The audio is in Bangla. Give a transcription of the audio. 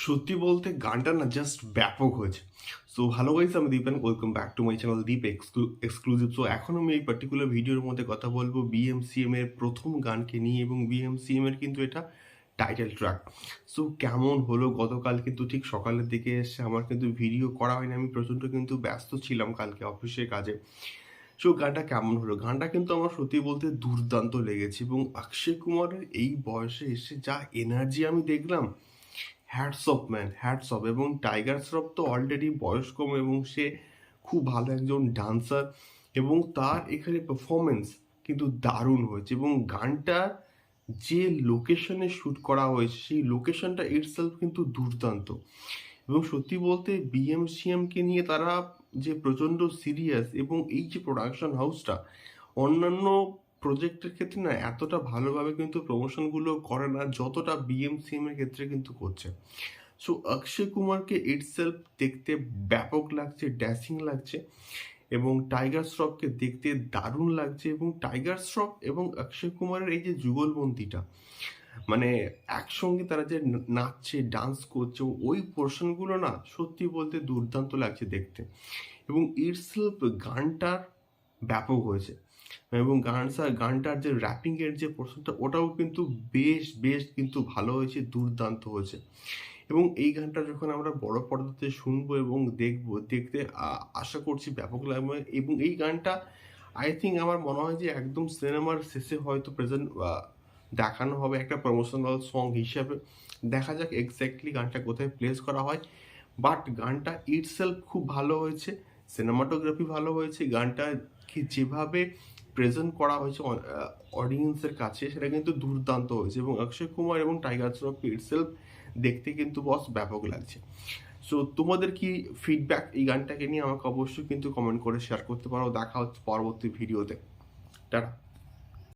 সত্যি বলতে গানটা না জাস্ট ব্যাপক হয়েছে। সো হ্যালো গাইস, আমি Deep and welcome back to my channel Deep exclusive. So এখন আমি এই পার্টিকুলার ভিডিওর মধ্যে কথা বলবো বিএমসিএম এর প্রথম গানকে নিয়ে, এবং বিএমসিএম এর কিন্তু এটা টাইটেল ট্র্যাক। সো কেমন হলো, গতকাল কিন্তু ঠিক সকালের দিকে এসে আমার কিন্তু ভিডিও করা হয়নি, আমি প্রচণ্ড কিন্তু ব্যস্ত ছিলাম কালকে অফিসের কাজে। সো গানটা কেমন হলো, গানটা কিন্তু আমার সত্যি বলতে দুর্দান্ত লেগেছে, এবং অক্ষয় কুমারের এই বয়সে এসে যা এনার্জি আমি দেখলাম, hats off man, hats off. এবং টাইগার শ্রফ তো অলরেডি বয়স কম এবং সে খুব ভালো একজন ডান্সার, এবং তার এখানে পারফরমেন্স কিন্তু দারুণ হয়েছে। এবং গানটার যে লোকেশনে শ্যুট করা হয়েছে সেই লোকেশনটা ইটসেলফ কিন্তু দুর্দান্ত। এবং সত্যি বলতে বিএমসিএমকে নিয়ে তারা যে প্রচণ্ড সিরিয়াস, এবং এই যে প্রোডাকশন হাউসটা অন্যান্য প্রজেক্টের ক্ষেত্রে না এতটা ভালোভাবে কিন্তু প্রমোশনগুলো করে না যতটা বিএমসিএম এর ক্ষেত্রে কিন্তু করছে। সো অক্ষয় কুমারকে ইটসেলফ দেখতে ব্যাপক লাগছে, ড্যাসিং লাগছে, এবং টাইগার শ্রফকে দেখতে দারুণ লাগছে। এবং টাইগার শ্রফ এবং অক্ষয় কুমারের এই যে যুগলবন্দিটা, মানে একসঙ্গে তারা যে নাচছে, ডান্স করছে, ওই পোর্শনগুলো না সত্যি বলতে দুর্দান্ত লাগছে দেখতে। এবং ইটসেলফ গানটার ব্যাপক হয়েছে, এবং গানটার যে র্যাপিংয়ের যে পোর্শনটা ওটাও কিন্তু বেশ বেশ কিন্তু ভালো হয়েছে, দুর্দান্ত হয়েছে। এবং এই গানটা যখন আমরা বড় পর্দাতে শুনবো এবং দেখবো, দেখতে আশা করছি ব্যাপক লাগবে। এবং এই গানটা আই থিঙ্ক আমার মনে হয় যে একদম সিনেমার শেষে হয়তো প্রেজেন্ট দেখানো হবে একটা প্রমোশনাল সং হিসাবে। দেখা যাক এক্স্যাক্টলি গানটা কোথায় প্লেস করা হয়। বাট গানটা ইটসেলফ খুব ভালো হয়েছে, সিনেমাটোগ্রাফি ভালো হয়েছে, গানটা কি যেভাবে প্রেজেন্ট করা হয়েছে অডিয়েন্সের কাছে সেটা কিন্তু দুর্দান্ত হয়েছে। এবং অক্ষয় কুমার এবং টাইগার শ্রফ ইটসেলফ দেখতে কিন্তু বস ব্যাপক লাগছে। সো তোমাদের কি ফিডব্যাক এই গানটাকে নিয়ে আমাকে অবশ্যই কিন্তু কমেন্ট করে শেয়ার করতে পারো। দেখা হচ্ছে পরবর্তী ভিডিওতে। টাটা।